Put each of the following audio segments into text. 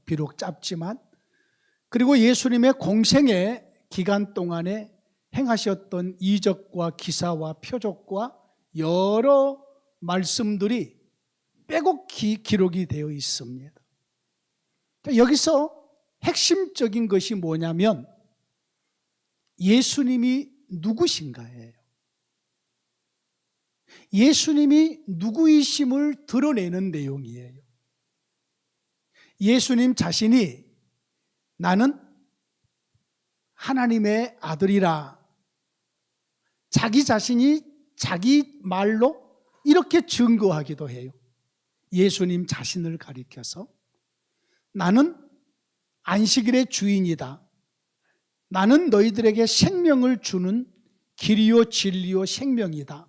비록 짧지만, 그리고 예수님의 공생의 기간 동안에 행하셨던 이적과 기사와 표적과 여러 말씀들이 빼곡히 기록이 되어 있습니다. 여기서 핵심적인 것이 뭐냐면 예수님이 누구신가예요. 예수님이 누구이심을 드러내는 내용이에요. 예수님 자신이 나는 하나님의 아들이라 자기 자신이 자기 말로 이렇게 증거하기도 해요. 예수님 자신을 가리켜서 나는 안식일의 주인이다. 나는 너희들에게 생명을 주는 길이요 진리요 생명이다.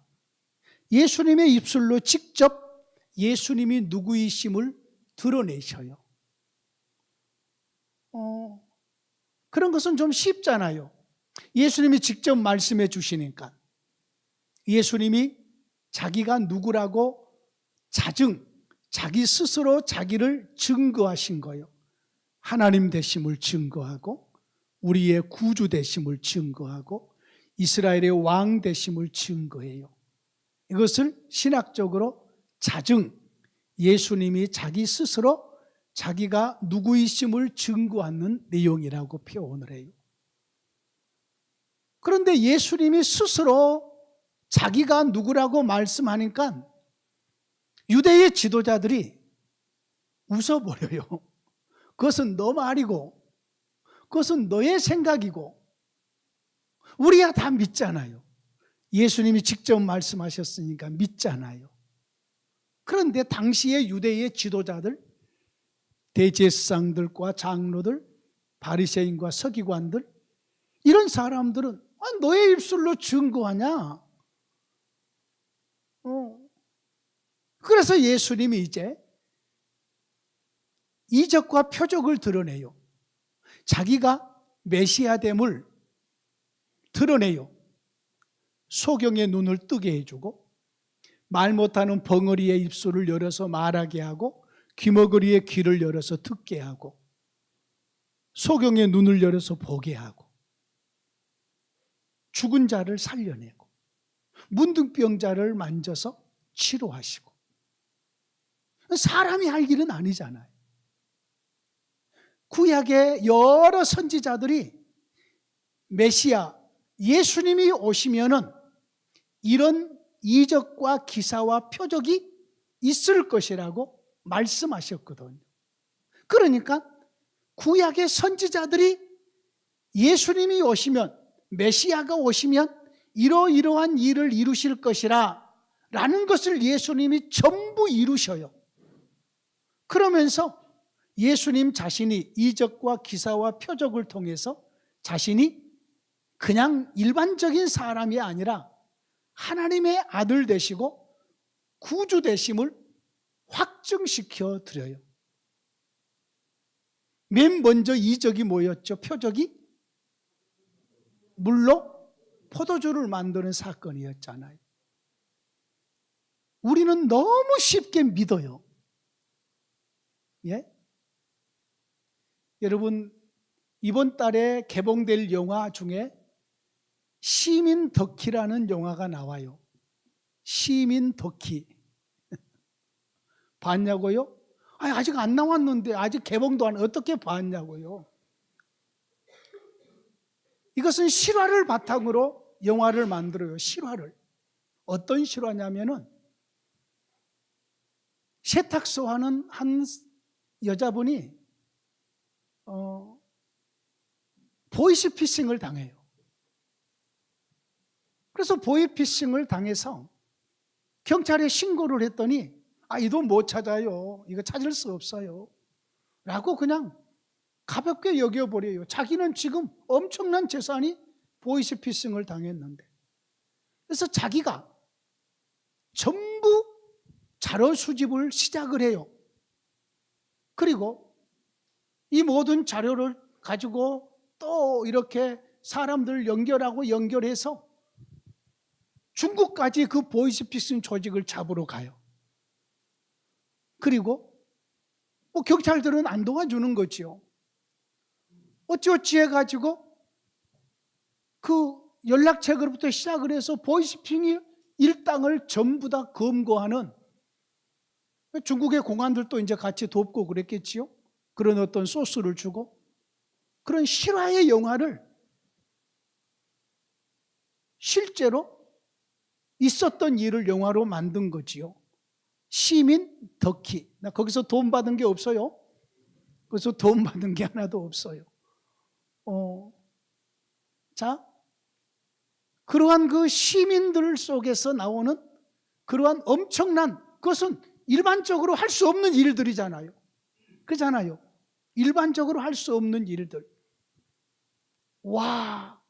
예수님의 입술로 직접 예수님이 누구이심을 드러내셔요. 그런 것은 좀 쉽잖아요. 예수님이 직접 말씀해 주시니까. 예수님이 자기가 누구라고 자기 스스로 자기를 증거하신 거예요. 하나님 되심을 증거하고 우리의 구주 되심을 증거하고 이스라엘의 왕 되심을 증거해요. 이것을 신학적으로 자증, 예수님이 자기 스스로 자기가 누구이심을 증거하는 내용이라고 표현을 해요. 그런데 예수님이 스스로 자기가 누구라고 말씀하니까 유대의 지도자들이 웃어버려요. 그것은 너 말이고 그것은 너의 생각이고 우리야 다 믿잖아요. 예수님이 직접 말씀하셨으니까 믿잖아요. 그런데 당시의 유대의 지도자들, 대제사장들과 장로들, 바리새인과 서기관들, 이런 사람들은 너의 입술로 증거하냐? 그래서 예수님이 이제 이적과 표적을 드러내요. 자기가 메시아됨을 드러내요. 소경의 눈을 뜨게 해주고 말 못하는 벙어리의 입술을 열어서 말하게 하고 귀머거리의 귀를 열어서 듣게 하고 소경의 눈을 열어서 보게 하고 죽은 자를 살려내고 문둥병자를 만져서 치료하시고. 사람이 할 일은 아니잖아요. 구약의 여러 선지자들이 메시아 예수님이 오시면은 이런 이적과 기사와 표적이 있을 것이라고 말씀하셨거든요. 그러니까 구약의 선지자들이 예수님이 오시면, 메시아가 오시면 이러이러한 일을 이루실 것이라 라는 것을 예수님이 전부 이루셔요. 그러면서 예수님 자신이 이적과 기사와 표적을 통해서 자신이 그냥 일반적인 사람이 아니라 하나님의 아들 되시고 구주 되심을 확증시켜 드려요. 맨 먼저 이적이 뭐였죠? 표적이? 물로 포도주를 만드는 사건이었잖아요. 우리는 너무 쉽게 믿어요. 예? 여러분, 이번 달에 개봉될 영화 중에 시민 덕희라는 영화가 나와요. 시민 덕희. 봤냐고요? 아직 안 나왔는데 아직 개봉도 안 어떻게 봤냐고요? 이것은 실화를 바탕으로 영화를 만들어요. 실화를. 어떤 실화냐면은 세탁소 하는 한 여자분이 보이스피싱을 당해요. 그래서 보이스피싱을 당해서 경찰에 신고를 했더니 이 돈 못 찾아요. 이거 찾을 수 없어요. 라고 그냥 가볍게 여겨버려요. 자기는 지금 엄청난 재산이 보이스피싱을 당했는데. 그래서 자기가 전부 자료 수집을 시작을 해요. 그리고 이 모든 자료를 가지고 또 이렇게 사람들 연결하고 연결해서 중국까지 그 보이스피싱 조직을 잡으러 가요. 그리고 경찰들은 안 도와주는 거지요. 어찌어찌 해가지고 그 연락책으로부터 시작을 해서 보이스피싱 일당을 전부 다 검거하는, 중국의 공안들도 이제 같이 돕고 그랬겠지요. 그런 어떤 소스를 주고 그런 실화의 영화를 실제로 있었던 일을 영화로 만든 거지요. 시민 덕희. 나 거기서 돈 받은 게 없어요. 그래서 돈 받은 게 하나도 없어요. 자, 그러한 그 시민들 속에서 나오는 그러한 엄청난, 그것은 일반적으로 할 수 없는 일들이잖아요. 그렇잖아요. 일반적으로 할 수 없는 일들. 와,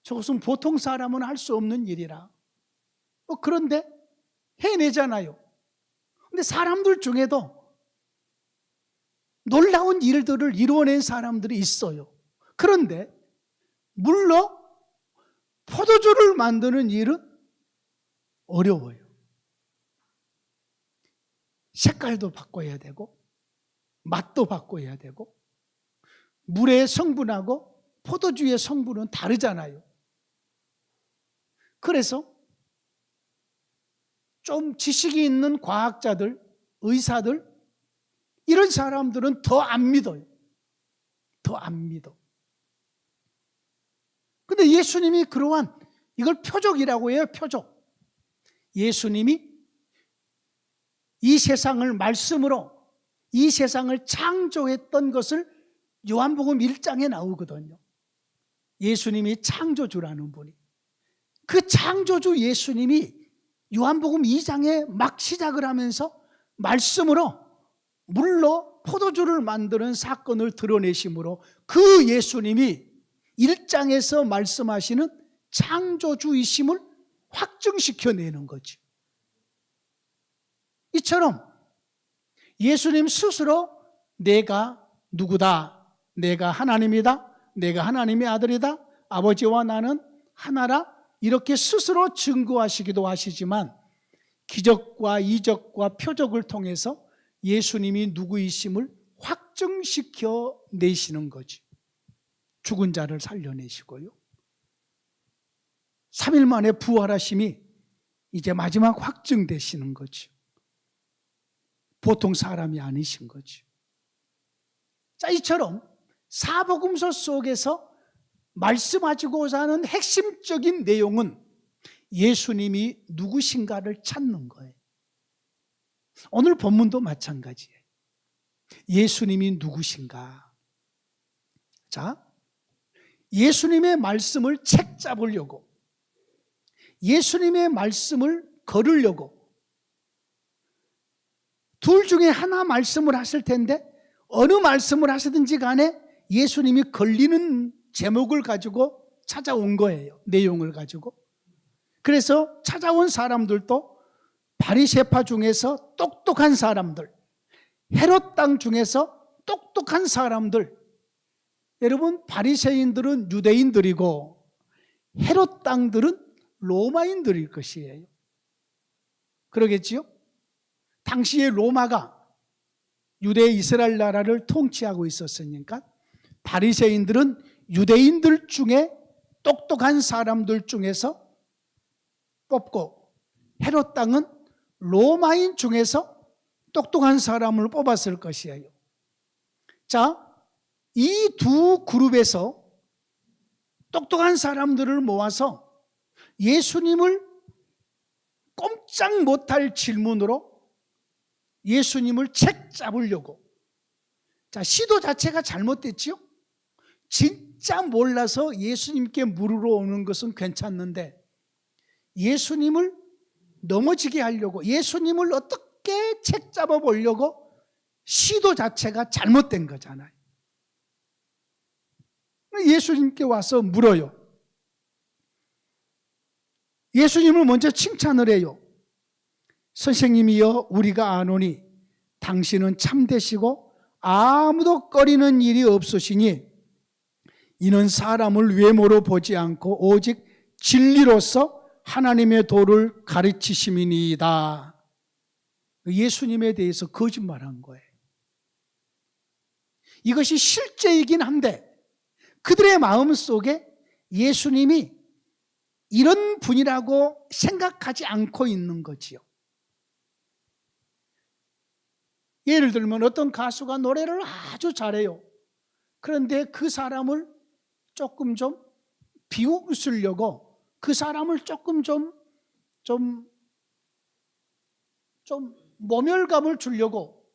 저것은 보통 사람은 할 수 없는 일이라. 그런데 해내잖아요. 근데 사람들 중에도 놀라운 일들을 이루어낸 사람들이 있어요. 그런데 물론 포도주를 만드는 일은 어려워요. 색깔도 바꿔야 되고 맛도 바꿔야 되고 물의 성분하고 포도주의 성분은 다르잖아요. 그래서 좀 지식이 있는 과학자들, 의사들, 이런 사람들은 더 안 믿어요. 더 안 믿어. 근데 예수님이 그러한, 이걸 표적이라고 해요. 표적. 예수님이 이 세상을 말씀으로, 이 세상을 창조했던 것을 요한복음 1장에 나오거든요. 예수님이 창조주라는 분이. 그 창조주 예수님이 요한복음 2장에 막 시작을 하면서 말씀으로 물로 포도주를 만드는 사건을 드러내심으로 그 예수님이 1장에서 말씀하시는 창조주이심을 확증시켜내는 거죠. 이처럼 예수님 스스로 내가 누구다, 내가 하나님이다, 내가 하나님의 아들이다, 아버지와 나는 하나라, 이렇게 스스로 증거하시기도 하시지만 기적과 이적과 표적을 통해서 예수님이 누구이심을 확증시켜 내시는 거지. 죽은 자를 살려내시고요. 3일 만에 부활하심이 이제 마지막 확증되시는 거죠. 보통 사람이 아니신 거죠. 자, 이처럼 사복음서 속에서 말씀하시고자 하는 핵심적인 내용은 예수님이 누구신가를 찾는 거예요. 오늘 본문도 마찬가지예요. 예수님이 누구신가? 자, 예수님의 말씀을 책 잡으려고, 예수님의 말씀을 걸으려고 둘 중에 하나 말씀을 하실 텐데 어느 말씀을 하시든지 간에 예수님이 걸리는 제목을 가지고 찾아온 거예요. 내용을 가지고. 그래서 찾아온 사람들도 바리새파 중에서 똑똑한 사람들, 헤롯 땅 중에서 똑똑한 사람들. 여러분, 바리새인들은 유대인들이고 헤롯 땅들은 로마인들일 것이에요. 그러겠지요? 당시에 로마가 유대 이스라엘 나라를 통치하고 있었으니까 바리새인들은 유대인들 중에 똑똑한 사람들 중에서 뽑고 헤롯 땅은 로마인 중에서 똑똑한 사람을 뽑았을 것이에요. 자, 이 두 그룹에서 똑똑한 사람들을 모아서 예수님을 꼼짝 못할 질문으로 예수님을 책 잡으려고. 자, 시도 자체가 잘못됐지요? 진짜 몰라서 예수님께 물으러 오는 것은 괜찮는데 예수님을 넘어지게 하려고, 예수님을 어떻게 책 잡아보려고 시도 자체가 잘못된 거잖아요. 예수님께 와서 물어요. 예수님을 먼저 칭찬을 해요. 선생님이여, 우리가 아노니 당신은 참되시고 아무도 꺼리는 일이 없으시니 이는 사람을 외모로 보지 않고 오직 진리로서 하나님의 도를 가르치심이니이다. 예수님에 대해서 거짓말한 거예요. 이것이 실제이긴 한데 그들의 마음 속에 예수님이 이런 분이라고 생각하지 않고 있는 거지요. 예를 들면 어떤 가수가 노래를 아주 잘해요. 그런데 그 사람을 조금 좀 비웃으려고, 그 사람을 조금 좀 모멸감을 주려고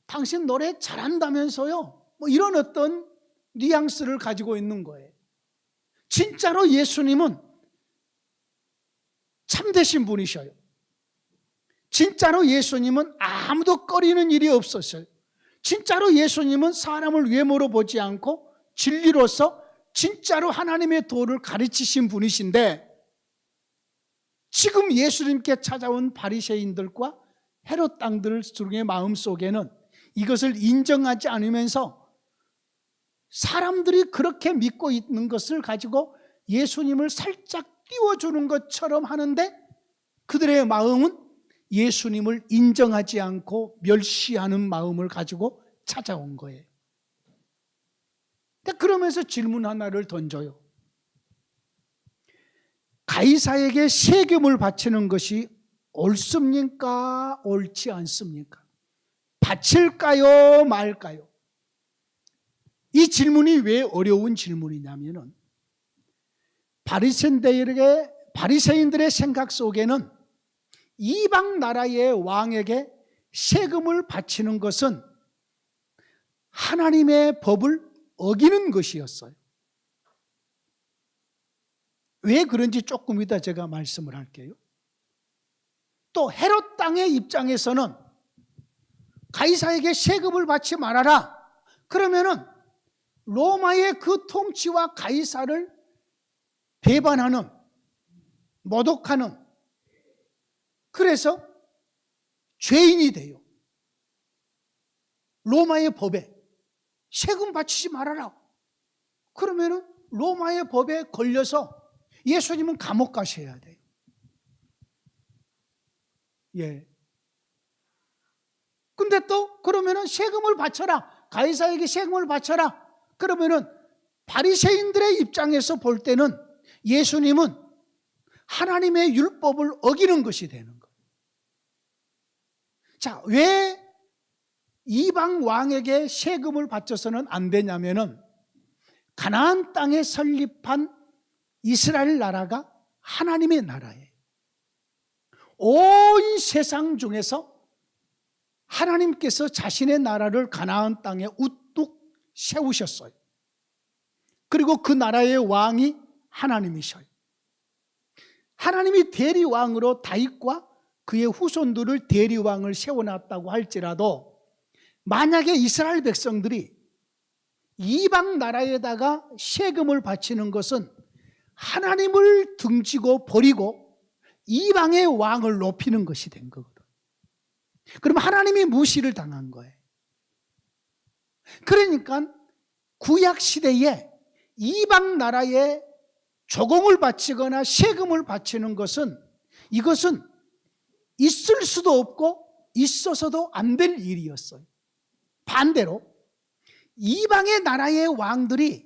당신 노래 잘한다면서요, 뭐 이런 어떤 뉘앙스를 가지고 있는 거예요. 진짜로 예수님은 참되신 분이셔요. 진짜로 예수님은 아무도 꺼리는 일이 없었어요. 진짜로 예수님은 사람을 외모로 보지 않고 진리로서 진짜로 하나님의 도를 가르치신 분이신데, 지금 예수님께 찾아온 바리새인들과 헤롯 당들 중의 마음속에는 이것을 인정하지 않으면서 사람들이 그렇게 믿고 있는 것을 가지고 예수님을 살짝 띄워주는 것처럼 하는데, 그들의 마음은 예수님을 인정하지 않고 멸시하는 마음을 가지고 찾아온 거예요. 그러면서 질문 하나를 던져요. 가이사에게 세금을 바치는 것이 옳습니까? 옳지 않습니까? 바칠까요? 말까요? 이 질문이 왜 어려운 질문이냐면은, 바리새인들의 생각 속에는 이방 나라의 왕에게 세금을 바치는 것은 하나님의 법을 어기는 것이었어요. 왜 그런지 조금 이따 제가 말씀을 할게요. 또 헤롯 땅의 입장에서는 가이사에게 세금을 받지 말아라, 그러면은 로마의 그 통치와 가이사를 배반하는, 모독하는, 그래서 죄인이 돼요. 로마의 법에 세금 바치지 말아라. 그러면은 로마의 법에 걸려서 예수님은 감옥 가셔야 돼요. 예. 근데 또 그러면은 세금을 바쳐라, 가이사에게 세금을 바쳐라. 그러면은 바리새인들의 입장에서 볼 때는 예수님은 하나님의 율법을 어기는 것이 되는 거예요. 자, 왜 이방 왕에게 세금을 바쳐서는 안 되냐면은, 가나안 땅에 설립한 이스라엘 나라가 하나님의 나라예요. 온 세상 중에서 하나님께서 자신의 나라를 가나안 땅에 우뚝 세우셨어요. 그리고 그 나라의 왕이 하나님이셔요. 하나님이 대리왕으로 다윗과 그의 후손들을 대리왕을 세워놨다고 할지라도, 만약에 이스라엘 백성들이 이방 나라에다가 세금을 바치는 것은 하나님을 등지고 버리고 이방의 왕을 높이는 것이 된 거거든. 그럼 하나님이 무시를 당한 거예요. 그러니까 구약 시대에 이방 나라에 조공을 바치거나 세금을 바치는 것은, 이것은 있을 수도 없고 있어서도 안 될 일이었어요. 반대로 이방의 나라의 왕들이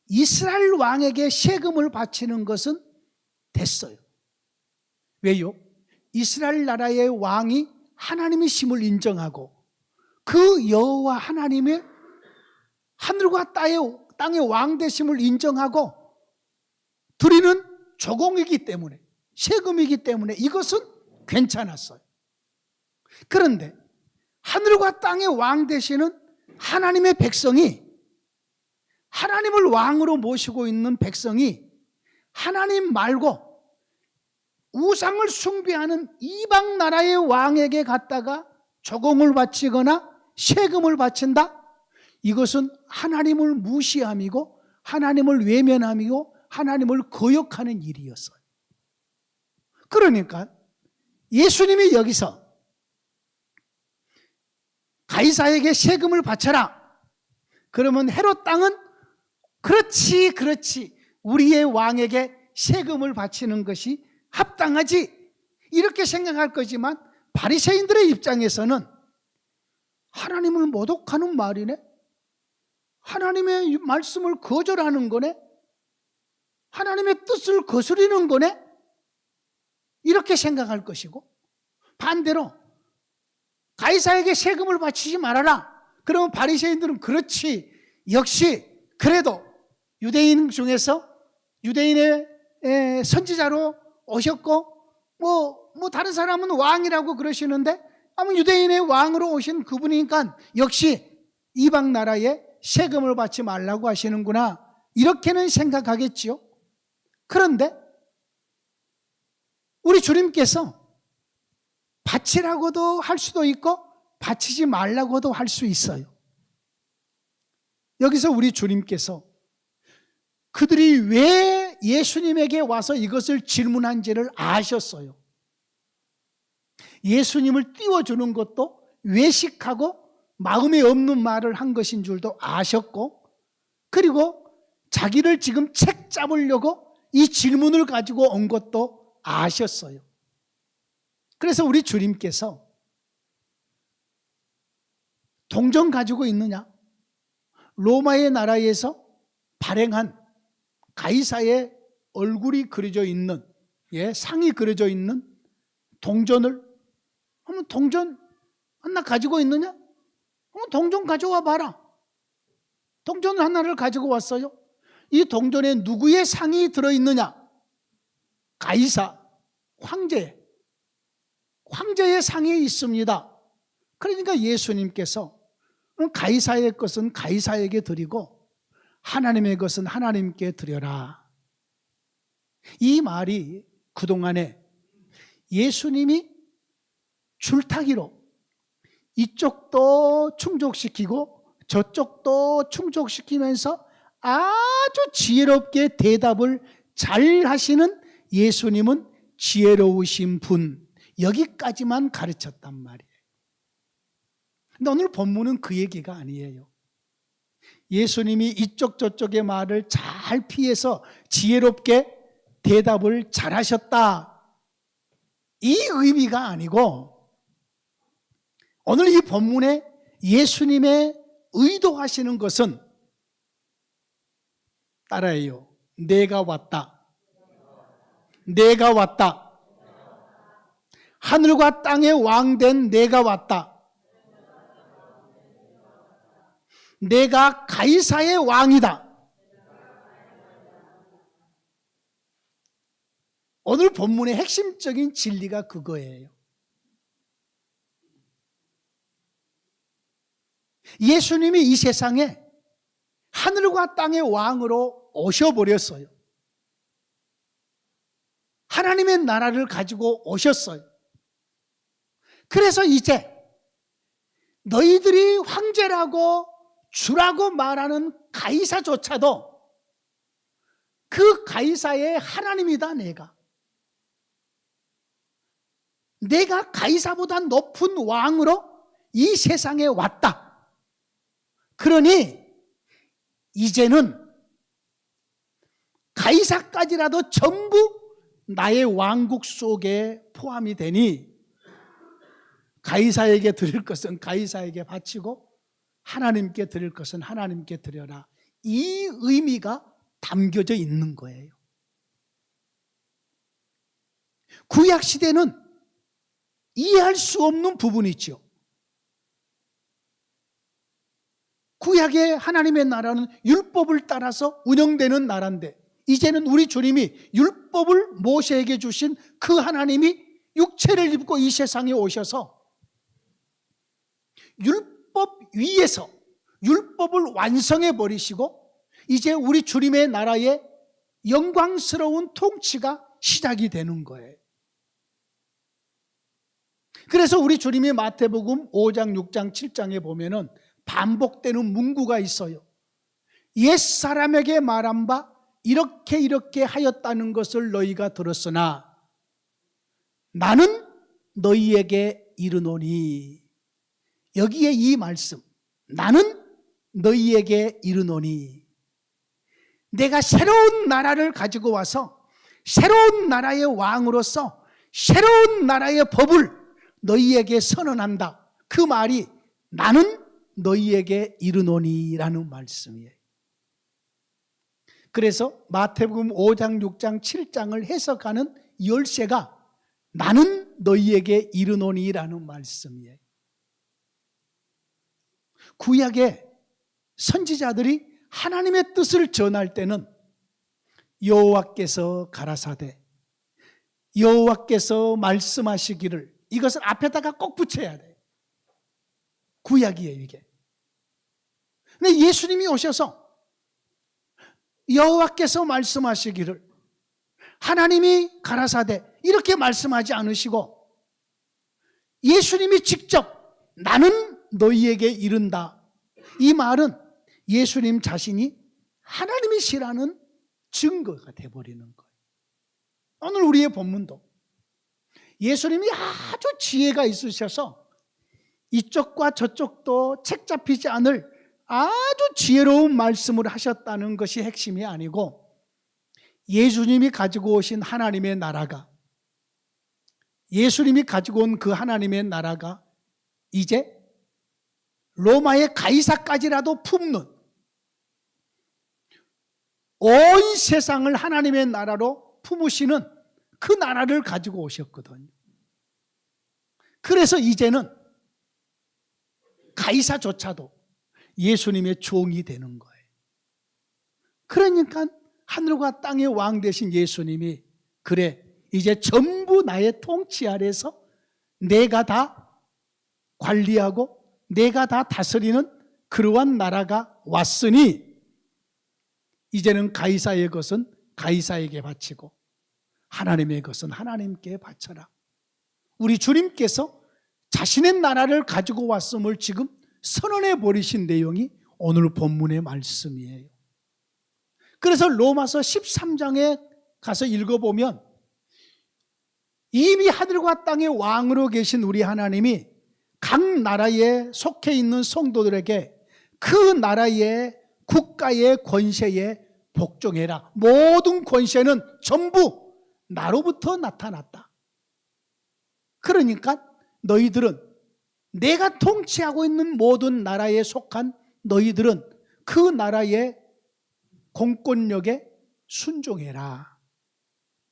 이스라엘 왕에게 세금을 바치는 것은 됐어요. 왜요? 이스라엘 나라의 왕이 하나님이심을 인정하고 그 여호와 하나님의 하늘과 땅의 왕 되심을 인정하고 드리는 조공이기 때문에, 세금이기 때문에 이것은 괜찮았어요. 그런데 하늘과 땅의 왕 되시는 하나님의 백성이, 하나님을 왕으로 모시고 있는 백성이 하나님 말고 우상을 숭배하는 이방 나라의 왕에게 갔다가 조공을 바치거나 세금을 바친다? 이것은 하나님을 무시함이고 하나님을 외면함이고 하나님을 거역하는 일이었어요. 그러니까 예수님이 여기서 가이사에게 세금을 바쳐라, 그러면 헤롯 땅은 그렇지 우리의 왕에게 세금을 바치는 것이 합당하지, 이렇게 생각할 거지만 바리새인들의 입장에서는 하나님을 모독하는 말이네? 하나님의 말씀을 거절하는 거네? 하나님의 뜻을 거스르는 거네? 이렇게 생각할 것이고, 반대로 가이사에게 세금을 바치지 말아라. 그러면 바리새인들은 그렇지, 역시 그래도 유대인 중에서 유대인의 선지자로 오셨고, 뭐 다른 사람은 왕이라고 그러시는데 아마 유대인의 왕으로 오신 그분이니까 역시 이방 나라에 세금을 받지 말라고 하시는구나, 이렇게는 생각하겠지요. 그런데 우리 주님께서 바치라고도 할 수도 있고 바치지 말라고도 할 수 있어요. 여기서 우리 주님께서 그들이 왜 예수님에게 와서 이것을 질문한지를 아셨어요. 예수님을 띄워주는 것도 외식하고 마음에 없는 말을 한 것인 줄도 아셨고, 그리고 자기를 지금 책 잡으려고 이 질문을 가지고 온 것도 아셨어요. 그래서 우리 주님께서 동전 가지고 있느냐? 로마의 나라에서 발행한 가이사의 얼굴이 그려져 있는, 상이 그려져 있는 동전을, 한번 동전 하나 가지고 있느냐? 한번 동전 가져와 봐라. 동전 하나를 가지고 왔어요. 이 동전에 누구의 상이 들어있느냐? 가이사, 황제의 상이 있습니다. 그러니까 예수님께서 가이사의 것은 가이사에게 드리고 하나님의 것은 하나님께 드려라. 이 말이 그동안에 예수님이 줄타기로 이쪽도 충족시키고 저쪽도 충족시키면서 아주 지혜롭게 대답을 잘 하시는 예수님은 지혜로우신 분, 여기까지만 가르쳤단 말이에요. 근데 오늘 본문은 그 얘기가 아니에요. 예수님이 이쪽 저쪽의 말을 잘 피해서 지혜롭게 대답을 잘 하셨다, 이 의미가 아니고, 오늘 이 본문에 예수님의 의도하시는 것은, 따라해요. 내가 왔다. 내가 왔다. 하늘과 땅의 왕 된 내가 왔다. 내가 가이사의 왕이다. 오늘 본문의 핵심적인 진리가 그거예요. 예수님이 이 세상에 하늘과 땅의 왕으로 오셔버렸어요. 하나님의 나라를 가지고 오셨어요. 그래서 이제 너희들이 황제라고 주라고 말하는 가이사조차도 그 가이사의 하나님이다. 내가 가이사보다 높은 왕으로 이 세상에 왔다. 그러니 이제는 가이사까지라도 전부 나의 왕국 속에 포함이 되니 가이사에게 드릴 것은 가이사에게 바치고 하나님께 드릴 것은 하나님께 드려라. 이 의미가 담겨져 있는 거예요. 구약 시대는 이해할 수 없는 부분이죠. 구약의 하나님의 나라는 율법을 따라서 운영되는 나라인데, 이제는 우리 주님이 율법을 모세에게 주신 그 하나님이 육체를 입고 이 세상에 오셔서 율법 위에서 율법을 완성해 버리시고 이제 우리 주님의 나라의 영광스러운 통치가 시작이 되는 거예요. 그래서 우리 주님이 마태복음 5장, 6장, 7장에 보면은 반복되는 문구가 있어요. 옛사람에게 말한 바 이렇게 하였다는 것을 너희가 들었으나 나는 너희에게 이르노니, 여기에 이 말씀, 나는 너희에게 이르노니, 내가 새로운 나라를 가지고 와서 새로운 나라의 왕으로서 새로운 나라의 법을 너희에게 선언한다. 그 말이 나는 너희에게 이르노니라는 말씀이에요. 그래서 마태복음 5장, 6장, 7장을 해석하는 열쇠가 나는 너희에게 이르노니라는 말씀이에요. 구약의 선지자들이 하나님의 뜻을 전할 때는 여호와께서 가라사대, 여호와께서 말씀하시기를, 이것을 앞에다가 꼭 붙여야 돼요. 구약이에요, 이게. 근데 예수님이 오셔서 여호와께서 말씀하시기를, 하나님이 가라사대 이렇게 말씀하지 않으시고 예수님이 직접 나는 너희에게 이른다. 이 말은 예수님 자신이 하나님이시라는 증거가 되어버리는 거예요. 오늘 우리의 본문도 예수님이 아주 지혜가 있으셔서 이쪽과 저쪽도 책 잡히지 않을 아주 지혜로운 말씀을 하셨다는 것이 핵심이 아니고, 예수님이 가지고 오신 하나님의 나라가, 예수님이 가지고 온 그 하나님의 나라가 이제 로마의 가이사까지라도 품는 온 세상을 하나님의 나라로 품으시는 그 나라를 가지고 오셨거든요. 그래서 이제는 가이사조차도 예수님의 종이 되는 거예요. 그러니까 하늘과 땅의 왕 되신 예수님이, 그래 이제 전부 나의 통치 아래서 내가 다 관리하고 내가 다 다스리는 그러한 나라가 왔으니 이제는 가이사의 것은 가이사에게 바치고 하나님의 것은 하나님께 바쳐라. 우리 주님께서 자신의 나라를 가지고 왔음을 지금 선언해 버리신 내용이 오늘 본문의 말씀이에요. 그래서 로마서 13장에 가서 읽어보면 이미 하늘과 땅의 왕으로 계신 우리 하나님이 각 나라에 속해 있는 성도들에게 그 나라의 국가의 권세에 복종해라. 모든 권세는 전부 나로부터 나타났다. 그러니까 너희들은, 내가 통치하고 있는 모든 나라에 속한 너희들은 그 나라의 공권력에 순종해라.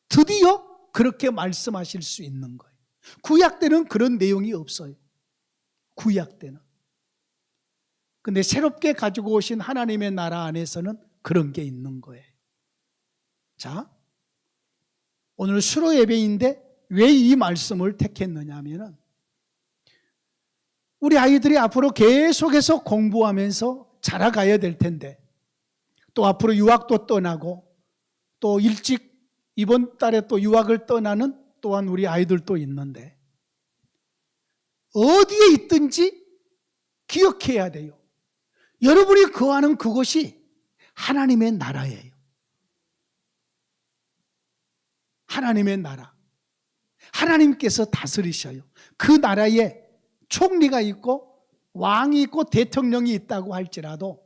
드디어 그렇게 말씀하실 수 있는 거예요. 구약 때는 그런 내용이 없어요. 구약 때는. 근데 새롭게 가지고 오신 하나님의 나라 안에서는 그런 게 있는 거예요. 자, 오늘 수로 예배인데 왜 이 말씀을 택했느냐 하면은, 우리 아이들이 앞으로 계속해서 공부하면서 자라가야 될 텐데, 또 앞으로 유학도 떠나고, 또 일찍 이번 달에 또 유학을 떠나는 또한 우리 아이들도 있는데, 어디에 있든지 기억해야 돼요. 여러분이 거하는 그곳이 하나님의 나라예요. 하나님의 나라. 하나님께서 다스리셔요. 그 나라에 총리가 있고 왕이 있고 대통령이 있다고 할지라도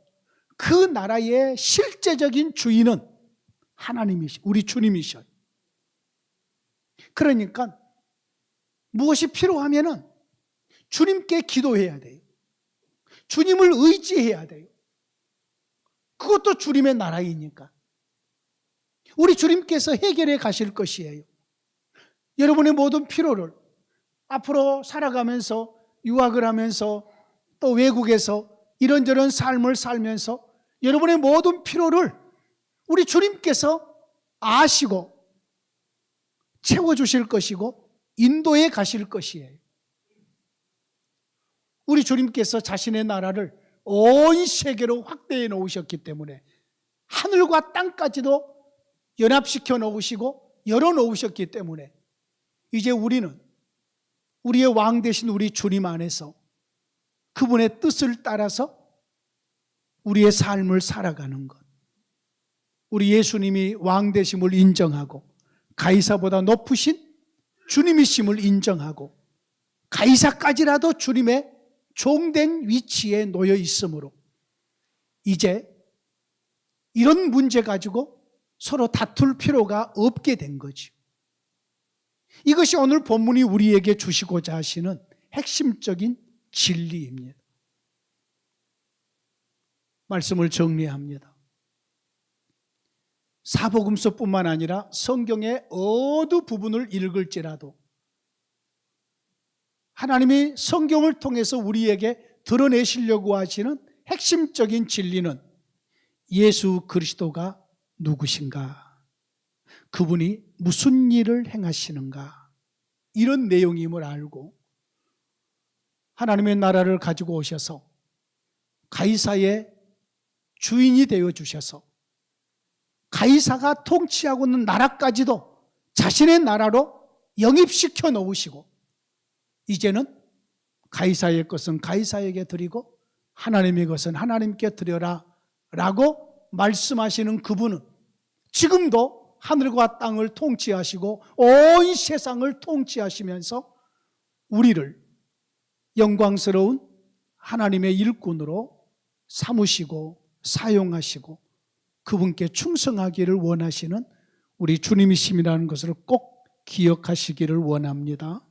그 나라의 실제적인 주인은 하나님이시, 우리 주님이셔요. 그러니까 무엇이 필요하면은 주님께 기도해야 돼요. 주님을 의지해야 돼요. 그것도 주님의 나라이니까. 우리 주님께서 해결해 가실 것이에요. 여러분의 모든 필요를 앞으로 살아가면서, 유학을 하면서, 또 외국에서 이런저런 삶을 살면서 여러분의 모든 필요를 우리 주님께서 아시고 채워주실 것이고 인도해 가실 것이에요. 우리 주님께서 자신의 나라를 온 세계로 확대해 놓으셨기 때문에 하늘과 땅까지도 연합시켜 놓으시고 열어 놓으셨기 때문에 이제 우리는 우리의 왕 되신 우리 주님 안에서 그분의 뜻을 따라서 우리의 삶을 살아가는 것, 우리 예수님이 왕 되심을 인정하고 가이사보다 높으신 주님이심을 인정하고 가이사까지라도 주님의 종된 위치에 놓여 있으므로 이제 이런 문제 가지고 서로 다툴 필요가 없게 된 거죠. 이것이 오늘 본문이 우리에게 주시고자 하시는 핵심적인 진리입니다. 말씀을 정리합니다. 사복음서뿐만 아니라 성경의 어느 부분을 읽을지라도 하나님이 성경을 통해서 우리에게 드러내시려고 하시는 핵심적인 진리는 예수 그리스도가 누구신가? 그분이 무슨 일을 행하시는가? 이런 내용임을 알고 하나님의 나라를 가지고 오셔서 가이사의 주인이 되어 주셔서 가이사가 통치하고 있는 나라까지도 자신의 나라로 영입시켜 놓으시고 이제는 가이사의 것은 가이사에게 드리고 하나님의 것은 하나님께 드려라 라고 말씀하시는 그분은 지금도 하늘과 땅을 통치하시고 온 세상을 통치하시면서 우리를 영광스러운 하나님의 일꾼으로 삼으시고 사용하시고 그분께 충성하기를 원하시는 우리 주님이심이라는 것을 꼭 기억하시기를 원합니다.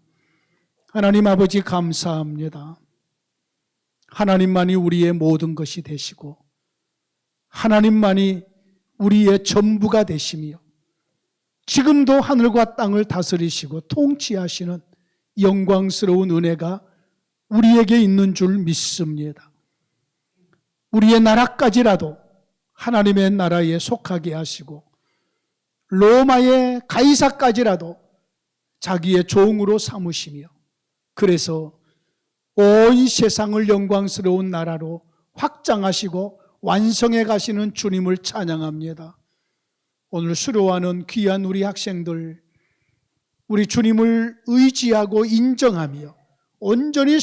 하나님 아버지 감사합니다. 하나님만이 우리의 모든 것이 되시고 하나님만이 우리의 전부가 되시며 지금도 하늘과 땅을 다스리시고 통치하시는 영광스러운 은혜가 우리에게 있는 줄 믿습니다. 우리의 나라까지라도 하나님의 나라에 속하게 하시고 로마의 가이사까지라도 자기의 종으로 삼으시며 그래서 온 세상을 영광스러운 나라로 확장하시고 완성해 가시는 주님을 찬양합니다. 오늘 수료하는 귀한 우리 학생들, 우리 주님을 의지하고 인정하며 온전히